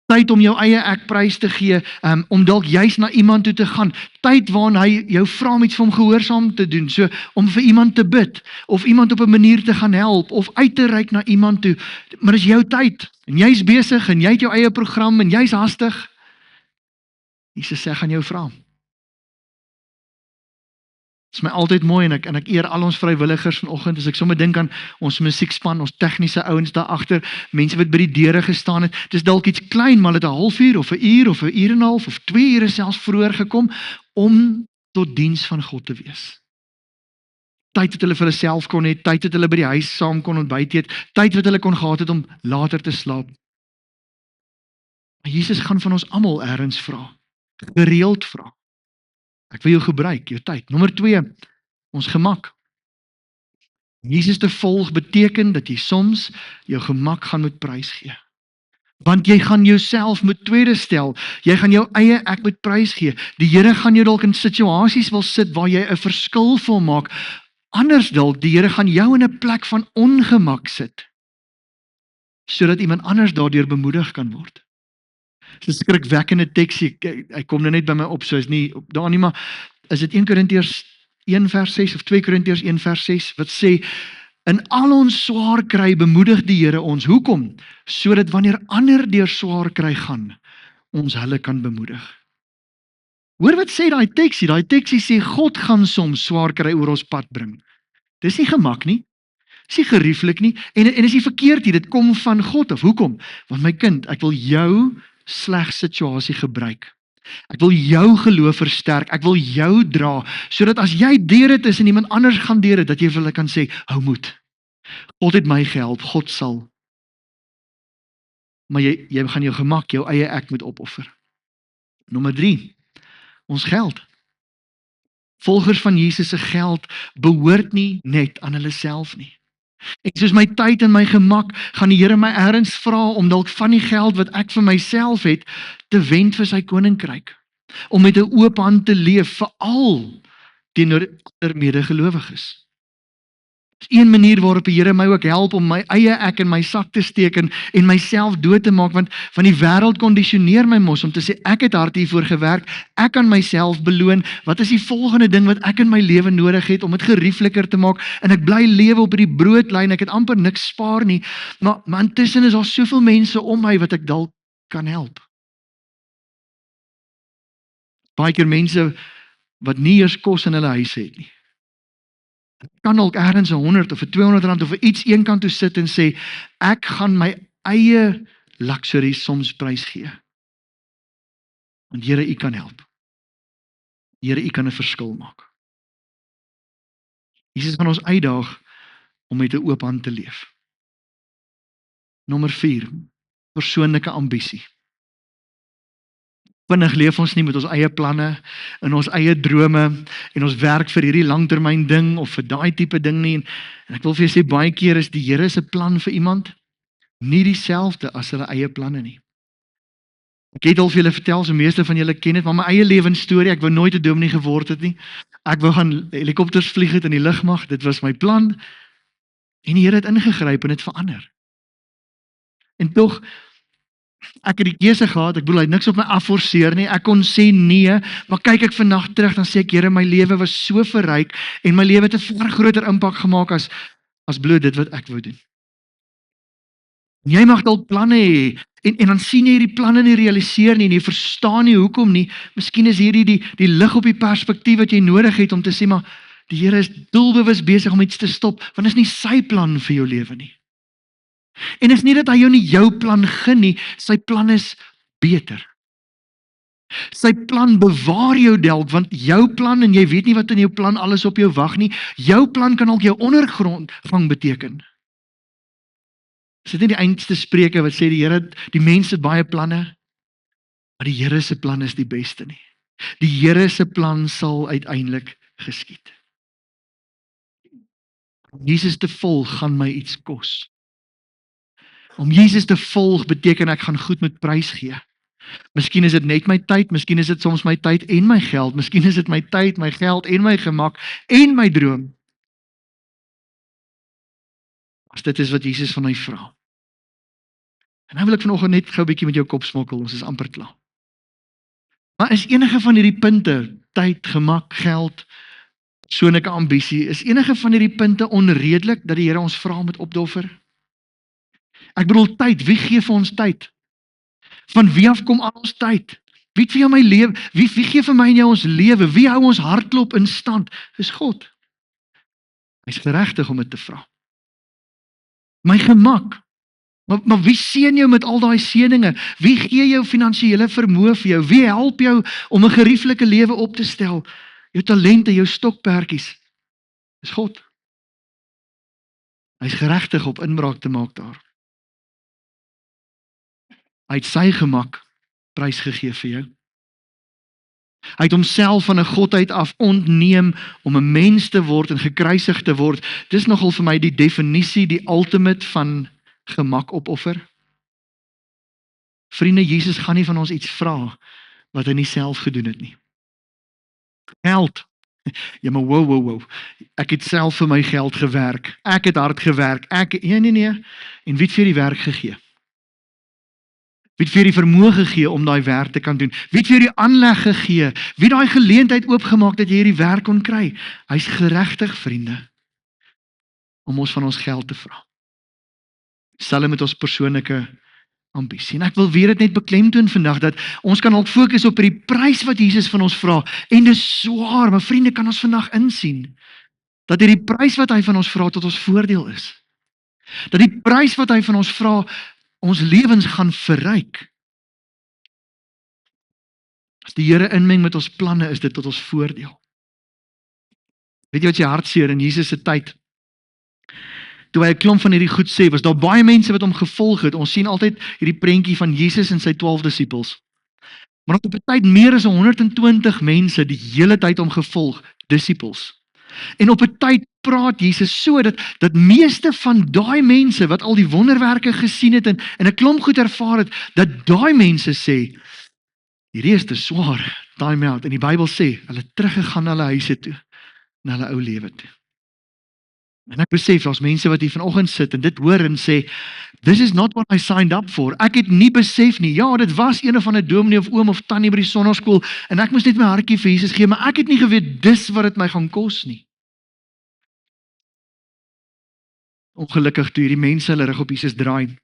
Tyd om jou eie ek prys te gee, om dalk juis na iemand toe te gaan. Tyd waarin hy jou vra om iets vir hom gehoorsaam te doen, so om vir iemand te bid, of iemand op 'n manier te gaan help, of uit te reik na iemand toe. Maar dis jou tyd, en jy's besig, en jy het jou eie program, en jy's hastig. Jesus sê, gaan jou vra. Dit is my altyd mooi, en ek eer al ons vrywilligers vanoggend, as ek sommer dink aan ons musiekspan, ons tegniese ouens daar agter, mense wat by die deure gestaan het. Dit is dalk iets klein, maar het 'n halfuur of 'n uur of 'n uur en 'n half of 2 ure selfs vroeër gekom om tot diens van God te wees. Tyd wat hulle vir hulle self kon hê, tyd wat hulle by die huis saam kon ontbyt eet, tyd wat hulle kon gehad het om later te slaap. Maar Jesus gaan van ons almal ergens vra, gereeld vra. Ek wil jou gebruik, jou tyd. Nommer 2, ons gemak. Jesus te volg beteken dat jy soms jou gemak gaan moet prys gee. Want jy gaan jouself moet tweede stel. Jy gaan jou eie ek moet prys gee. Die Here gaan jou dalk in situasies wil sit waar jy 'n verskil wil maak. Anders dalk, die Here gaan jou in 'n plek van ongemak sit, sodat iemand anders daardeur bemoedig kan word. Dis 'n skrikwekkende teks, hy kom nou net by my op, so is nie daar nie, maar is dit 1 Korintiërs 1 vers 6 of 2 Korintiërs 1 vers 6 wat sê, in al ons swaar kry bemoedig die Here ons. Hoekom? Sodat wanneer ander deur swaar kry gaan, ons hulle kan bemoedig. Hoor wat sê daai teksie? Daai teksie sê God gaan soms swaar kry oor ons pad bring. Dis nie gemak nie. Dis nie gerieflik nie en is nie verkeerd nie. Dit kom van God af. Hoekom? Want my kind, ek wil jou sleg situasie gebruik. Ek wil jou geloof versterk. Ek wil jou dra sodat as jy deur dit is en iemand anders gaan deur dit, dat jy vir hulle kan sê, hou moed. God het my gehelp. God sal. Maar jy gaan jou gemak, jou eie ek moet opoffer. Nommer 3. Ons geld. Volgers van Jesus se geld behoort nie net aan hulle self nie. En soos my tyd en my gemak, gaan die Here my ergens vra om dalk van die geld wat ek vir myself het, te wend vir sy koninkryk. Om met 'n oop hand te leef, veral teenoor ander medegelowiges. Dis een manier waarop die Here my ook help om my eie ek in my sak te steek en myself dood te maak, want van die wêreld kondisioneer my mos om te sê, ek het hard hiervoor gewerk, ek kan myself beloon, wat is die volgende ding wat ek in my lewe nodig het om dit geriefliker te maak, en ek bly lewe op die broodlyn, ek het amper niks spaar nie, maar intussen is daar soveel mense om my wat ek dalk kan help. Baie keer mense wat nie eers kos in hulle huis het nie. Kan ook ergens 100 of 200 rand of iets een kant toe sit en sê, ek gaan my eie luxury soms prys gee. Want Here, U kan help. Here, U kan 'n verskil maak. Jesus gaan ons uitdaag om met 'n oop hand te leef. Nommer 4, persoonlike ambisie. Vinnig leef ons nie met ons eie planne en ons eie drome en ons werk vir hierdie langtermyn ding of vir daai tipe ding nie. En ek wil vir jou sê, baie keer is die Here se plan vir iemand nie dieselfde as hulle eie planne nie. Ek het al vir julle vertel, so meeste van julle ken dit, maar my eie lewensstorie, ek wou nooit 'n dominee geword het nie. Ek wou gaan helikopters vlieg het in die lugmag, dit was my plan. En die Here het ingegryp en dit verander. En tog, ek het die keuse gehad, ek bedoel, hy het niks op my afforceer nie, ek kon sê nee, maar kyk ek vandag terug, dan sê ek, Here, my lewe was so verryk, en my lewe het 'n ver groter impak gemaak as bloot dit wat ek wou doen. En jy mag dalk planne hê, en dan sien jy die planne nie realiseer nie, en jy verstaan nie hoekom nie, miskien is hierdie die lig op die perspektief wat jy nodig het, om te sê, maar die Here is doelbewus besig om iets te stop, want dit is nie sy plan vir jou lewe nie. En is nie dat hy jou nie jou plan gun nie, sy plan is beter. Sy plan bewaar jou dalk, want jou plan, en jy weet nie wat in jou plan alles op jou wag nie, jou plan kan ook jou ondergrondgang beteken. Is dit nie die eindste Spreuke wat sê die Here, die mense het baie planne, maar die Here se plan is die beste nie. Die Here se plan sal uiteindelik geskied. Om Jesus te volg gaan my iets kos. Om Jesus te volg beteken ek gaan goed met prys gee. Miskien is dit net my tyd, miskien is dit soms my tyd en my geld, miskien is dit my tyd, my geld en my gemak en my droom. As dit is wat Jesus van my vra. En nou wil ek vanoggend net gou 'n bietjie met jou kop smokkel, ons is amper klaar. Maar is enige van hierdie punte, tyd, gemak, geld, persoonlike ambisie, is enige van hierdie punte onredelik dat die Here ons vra om dit op te offer? Ek bedoel tyd, wie gee vir ons tyd? Van wie af kom al ons tyd? Wie het vir jou my lewe? Wie gee vir my en jou ons lewe? Wie hou ons hartklop in stand? Dis God. Hy's geregtig om dit te vra. My gemak. Maar wie seën jou met al daai seëninge? Wie gee jou finansiële vermoë vir jou? Wie help jou om 'n gerieflike lewe op te stel? Jou talente, jou stokperdjies. Dis God. Hy's geregtig op inbraak te maak daar. Hy het sy gemak prys gegee vir jou. Hy het homself van 'n godheid af ontneem om 'n mens te word en gekruisig te word. Dis nogal vir my die definisie, die ultimate van gemak opoffer. Vriende, Jesus gaan nie van ons iets vra wat hy nie self gedoen het nie. Geld. Ja, maar wow. Ek het self vir my geld gewerk. Ek het hard gewerk. Nee. En wie het vir die werk gegee? Wie het vir jou die vermoë gegee om daai werk te kan doen? Wie het vir jou die aanleg gegee? Wie het daai geleentheid oopgemaak dat jy hierdie werk kon kry? Hy's geregtig, vriende, om ons van ons geld te vra. Selfs met ons persoonlike ambisie. En ek wil weer dit net beklemtoon vandag, dat ons kan ook fokus op die prys wat Jesus van ons vra, en dis swaar, maar vriende, kan ons vandag insien, dat die prys wat hy van ons vra tot ons voordeel is. Dat die prys wat hy van ons vra, ons lewens gaan verryk. As die Here inmeng met ons planne, is dit tot ons voordeel. Weet jy wat jy hartseer in Jesus se tyd? Toe hy 'n klomp van hierdie goed sê, was daar baie mense wat hom gevolg het. Ons sien altyd hierdie prentjie van Jesus en sy 12 disippels. Maar op 'n tyd meer as 120 mense die hele tyd hom gevolg, disippels. En op 'n tyd praat Jesus so dat meeste van daai mense wat al die wonderwerke gesien het en 'n klomp goed ervaar het, dat daai mense sê, hierdie is te swaar, time out. En die Bybel sê, hulle teruggegaan na hulle huise toe, na hulle ou lewe toe. En ek besef, daar's mense wat hier vanoggend sit en dit hoor en sê, this is not what I signed up for. Ek het nie besef nie, ja, dit was een of ander dominee of oom of tannie by die sonnaarskool, en ek moes net my hartjie vir Jesus gee, maar ek het nie geweet, dis wat dit my gaan kos nie. Ongelukkig toe hierdie mense hulle rug op Jesus draai,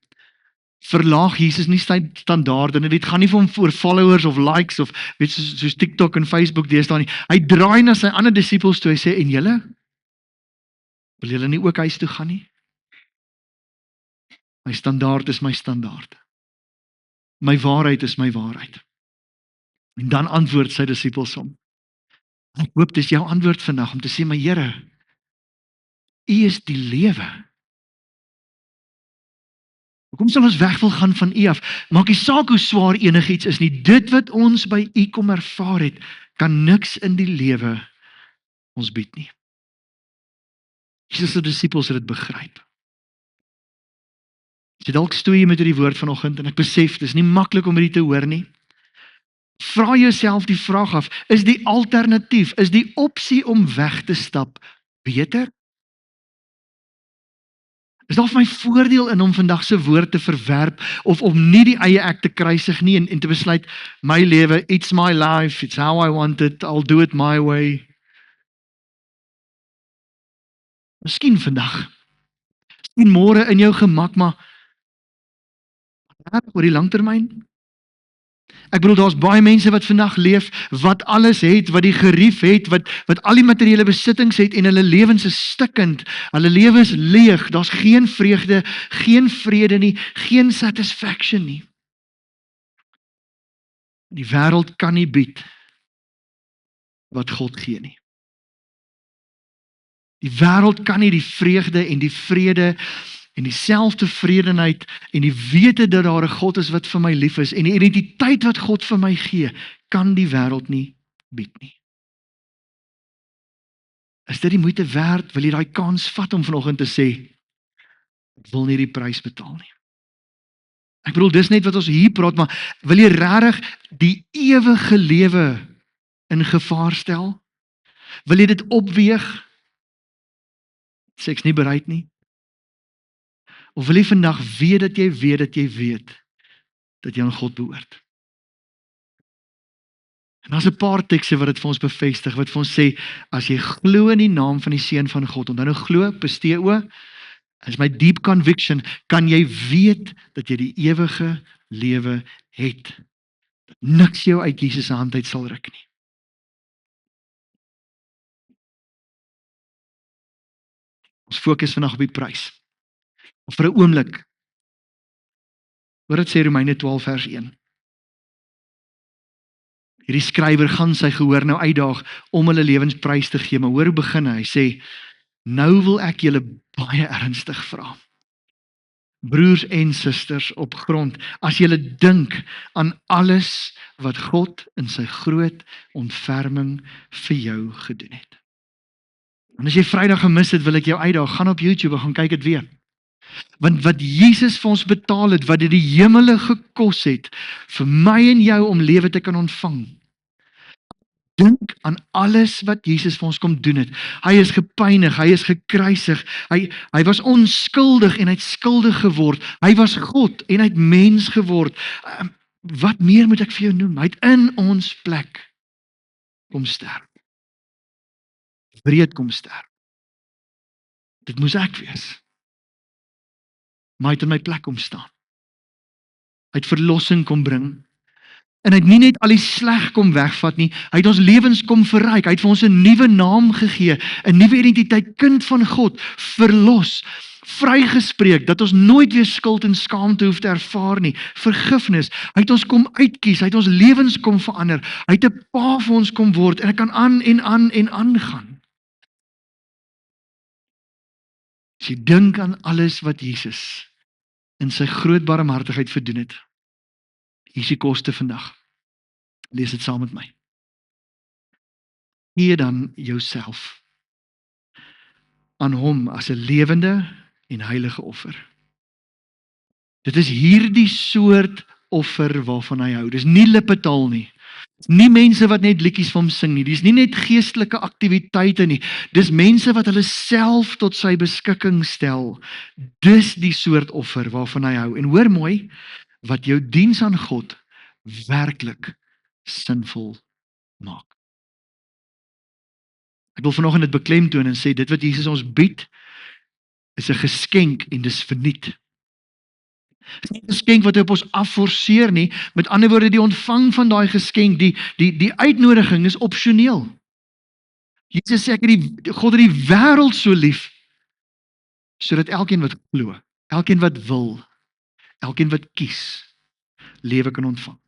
verlaag Jesus nie sy standaarde, en dit gaan nie vir hom voor followers of likes of weet soos TikTok en Facebook deesdae nie. Hy draai na sy ander disippels toe, hy sê, en julle? Wil julle nie ook huis toe gaan nie? My standaard is my standaard. My waarheid is my waarheid. En dan antwoord sy disippels hom. Ek hoop dis jou antwoord vandag om te sê, my Here, U is die lewe. Hoekom sal ons weg wil gaan van U af? Maak nie saak hoe swaar enigiets is nie. Dit wat ons by U kom ervaar het, kan niks in die lewe ons bied nie. Jesus se disippels het dit begryp. As jy dalk stoei met hierdie woord vanoggend, en ek besef, dis nie maklik om hierdie te hoor nie. Vra jouself die vraag af, is die alternatief, is die opsie om weg te stap beter? Is daar vir my voordeel in om vandag se woord te verwerp, of om nie die eie ek te kruisig nie, en te besluit, my lewe, it's my life, it's how I want it, I'll do it my way. Miskien vandag, miskien môre in jou gemak, maar oor die langtermyn. Ek bedoel, daar's baie mense wat vandag leef, wat alles het, wat die gerief het, wat al die materiële besittings het, en hulle lewens is stikkend, hulle lewe is leeg, daar's geen vreugde, geen vrede nie, geen satisfaction nie. Die wêreld kan nie bied wat God gee nie. Die wêreld kan nie die vreugde en die vrede en die selftevredenheid en die wete dat daar 'n God is wat vir my lief is en die identiteit wat God vir my gee, kan die wêreld nie bied nie. Is dit die moeite werd? Wil jy daai kans vat om vanoggend te sê, ek wil nie die prys betaal nie. Ek bedoel, dis net wat ons hier praat, maar wil jy regtig die ewige lewe in gevaar stel? Wil jy dit opweeg? Sê ek's nie bereid nie. Of wil jy vandag weet dat jy weet dat jy aan God behoort? En daar's 'n paar tekste wat dit vir ons bevestig, wat vir ons sê, as jy glo in die naam van die Seun van God, onthou nou glo, pisteo, is my deep conviction, kan jy weet dat jy die ewige lewe het. Dat niks jou uit Jesus se hand uit sal ruk nie. Ons fokus vandag op die prys. Of vir 'n oomblik. Hoor dit sê Romeine 12 vers 1. Hierdie skrywer gaan sy gehoor nou uitdaag om hulle lewens prys te gee, maar hoor hoe begin hy? Hy sê, nou wil ek julle baie ernstig vra. Broers en susters op grond, as julle dink aan alles wat God in sy groot ontferming vir jou gedoen het. En as jy Vrydag gemis het, wil ek jou uitdaag, gaan op YouTube en gaan kyk dit weer. Want wat Jesus vir ons betaal het, wat dit die hemele gekos het, vir my en jou om lewe te kan ontvang. Dink aan alles wat Jesus vir ons kom doen het. Hy is gepynig, hy is gekruisig, hy was onskuldig en hy het skuldig geword. Hy was God en hy het mens geword. Wat meer moet ek vir jou noem? Hy het in ons plek kom sterf. Breed kom sterf. Dit moes ek wees. Maar hy het in my plek kom staan. Hy het verlossing kom bring. En hy het nie net al die sleg kom wegvat nie, hy het ons lewens kom verryk. Hy het vir ons 'n nuwe naam gegee, 'n nuwe identiteit, kind van God, verlos, vrygespreek, dat ons nooit weer skuld en skaamte hoef te ervaar nie, vergifnis. Hy het ons kom uitkies, hy het ons lewens kom verander. Hy het 'n pa vir ons kom word en ek kan aan en aan en aan gaan. As jy dink aan alles wat Jesus in sy groot barmhartigheid verdoen het. Hier is die koste vandag. Lees dit saam met my. Gee dan jouself aan hom as 'n lewende en heilige offer. Dit is hierdie soort offer waarvan hy hou. Dis nie lippetaal nie. Nie mense wat net liedjies vir hom sing nie. Dis nie net geestelike aktiwiteite nie. Dis mense wat hulle self tot sy beskikking stel. Dis die soort offer waarvan hy hou. En hoor mooi, wat jou diens aan God werklik sinvol maak. Ek wil vanoggend dit beklemtoon en sê dit wat Jesus ons bied is 'n geskenk en dis verniet. Dit is nie 'n geskenk wat hy op ons afforceer nie. Met ander woorde, die ontvang van daai geskenk, die uitnodiging is opsioneel. Jesus sê ek het God het die wêreld so lief sodat elkeen wat glo, elkeen wat wil, elkeen wat kies, lewe kan ontvang.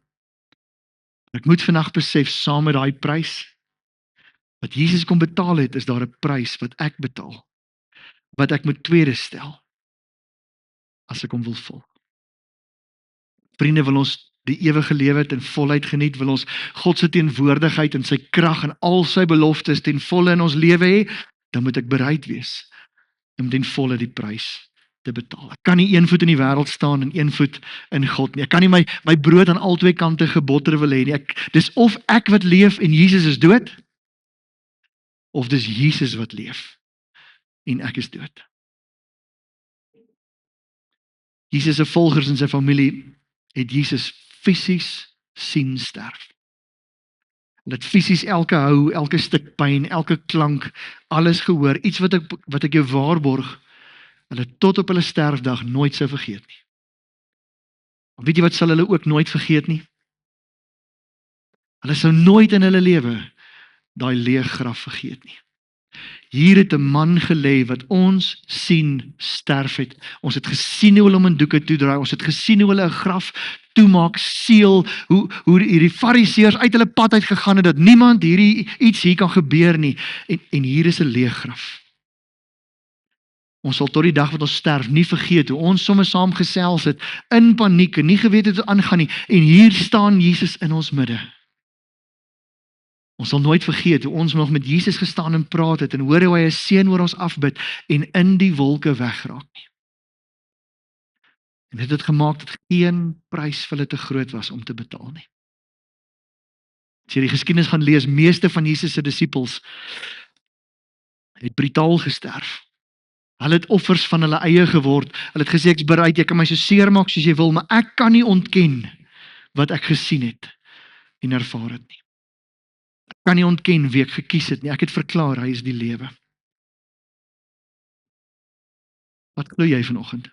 Ek moet vandag besef saam met daai prys wat Jesus kom betaal het, is daar 'n prys wat ek betaal. Wat ek moet tweede stel as ek hom wil volg. Vriende, wil ons die ewige lewe ten volheid geniet, wil ons God se teenwoordigheid en sy krag en al sy beloftes ten volle in ons lewe hê, dan moet ek bereid wees om ten volle die prys te betaal. Ek kan nie een voet in die wêreld staan en een voet in God nie. Ek kan nie my brood aan albei kante gebotter wil hê nie. Dis of ek wat leef en Jesus is dood, of dis Jesus wat leef en ek is dood. Jesus se volgers en sy familie het Jesus fisies sien sterf. Hulle het fisies elke hou, elke stuk pyn, elke klank, alles gehoor, iets wat ek jou waarborg, hulle tot op hulle sterfdag nooit sou vergeet nie. Maar weet jy wat sal hulle ook nooit vergeet nie? Hulle sou nooit in hulle lewe daai leë graf vergeet nie. Hier het 'n man gelê wat ons sien sterf het. Ons het gesien hoe hulle hom in doeke toedraai. Ons het gesien hoe hulle 'n graf toemaak, seël, hoe hierdie fariseërs uit hulle pad uit gegaan het dat niemand iets hier kan gebeur nie. En hier is 'n leë graf. Ons sal tot die dag wat ons sterf nie vergeet hoe ons sommer saam gesels het in paniek en nie geweet het wat aangaan nie. En hier staan Jesus in ons midde. Ons sal nooit vergeet hoe ons nog met Jesus gestaan en praat het en hoor hoe hy 'n seën oor ons afbid en in die wolke wegraak nie. En dit het gemaak dat geen prys vir hulle te groot was om te betaal nie. As jy die geskiedenis gaan lees, meeste van Jesus se disippels het brutaal gesterf. Hulle het offers van hulle eie geword. Hulle het gesê ek's bereid, jy kan my so seer maak soos jy wil, maar ek kan nie ontken wat ek gesien het en ervaar het nie. Ek kan nie ontken wie ek gekies het nie. Ek het verklaar, hy is die lewe. Wat glo jy vanoggend?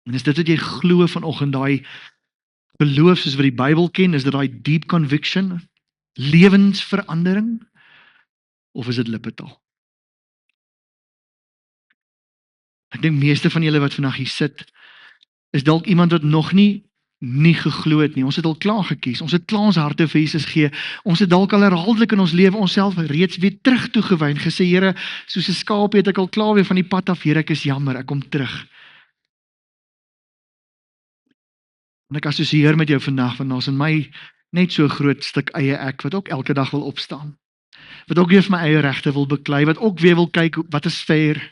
En is dit wat jy glo vanoggend, daai geloof soos wat die Bybel ken, is dit daai deep conviction, lewensverandering, of is dit lippetaal? Ek dink meeste van julle wat vandag hier sit, is dalk iemand wat nog nie geglo het nie. Ons het al klaar gekies. Ons het klaar ons harte vir Jesus gegee. Ons het dalk al herhaaldelik in ons lewe onsself reeds weer terug toegewy en gesê, Here, soos 'n skaap het ek al klaar weer van die pad af. Here, ek is jammer, ek kom terug. En ek assosieer met jou vandag, want daar's in my net so 'n groot stuk eie ek wat ook elke dag wil opstaan. Wat ook weer vir my eie regte wil beklei, wat ook weer wil kyk wat is fair.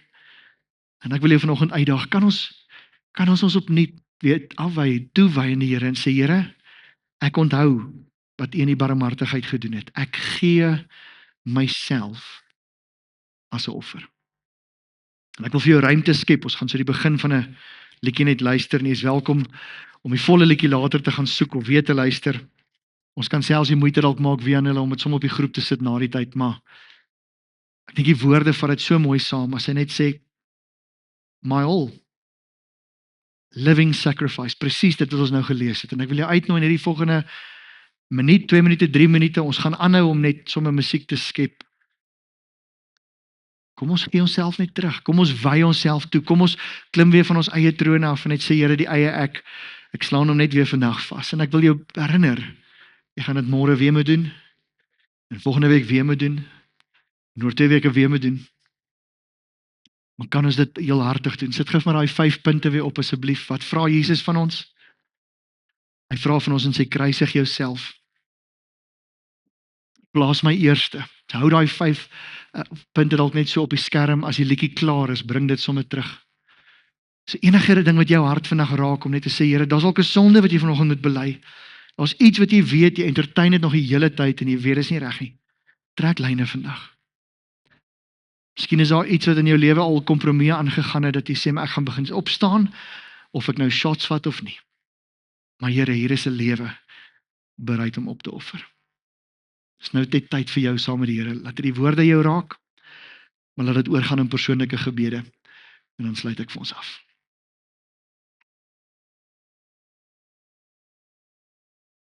En ek wil jou vanoggend uitdaag, kan ons opnuut weer afwy, toewy in die Here en sê, Here, ek onthou wat U in die barmhartigheid gedoen het. Ek gee myself as 'n offer. En ek wil vir jou ruimte skep. Ons gaan so die begin van 'n liedjie net luister en jy is welkom om die volle liedjie later te gaan soek of weer te luister. Ons kan selfs die moeite dalk maak via hulle om dit sommer op die groep te sit na die tyd, maar ek dink die woorde vat dit so mooi saam as hy net sê my all, living sacrifice, presies dit wat ons nou gelees het. En ek wil jou uitnooi in hierdie volgende minuut, 2 minute, 3 minute, ons gaan aanhou om net sommer musiek te skep. Kom ons gee onsself net terug, kom ons wy onsself toe, kom ons klim weer van ons eie trone af en net sê Here, die eie ek slaan hom net weer vandag vas. En ek wil jou herinner, jy gaan dit môre weer moet doen, en volgende week weer moet doen, en oor 2 weke weer moet doen. Maar kan ons dit heel hartig doen? Sit gou maar daai 5 punte weer op asseblief. Wat vra Jesus van ons? Hy vra van ons in sy kruisig jouself. Plaas my eerste. Hou daai 5 punte dalk net so op die skerm. As die liedjie klaar is, bring dit sommer terug. So enige ding wat jou hart vandag raak om net te sê, Here, daar's dalk 'n sonde wat jy vanoggend moet bely. Daar's iets wat jy weet, jy entertain dit nog die hele tyd en jy weet dit is nie reg nie. Trek lyne vandag. Miskien is daar iets wat in jou lewe al kompromie aangegaan het dat jy sê, maar ek gaan begin opstaan of ek nou shots vat of nie. Maar Here, hier is 'n lewe bereid om op te offer. Dis nou net tyd vir jou saam met die Here. Laat die woorde jou raak, maar laat dit oorgaan in persoonlike gebede. En dan sluit ek vir ons af.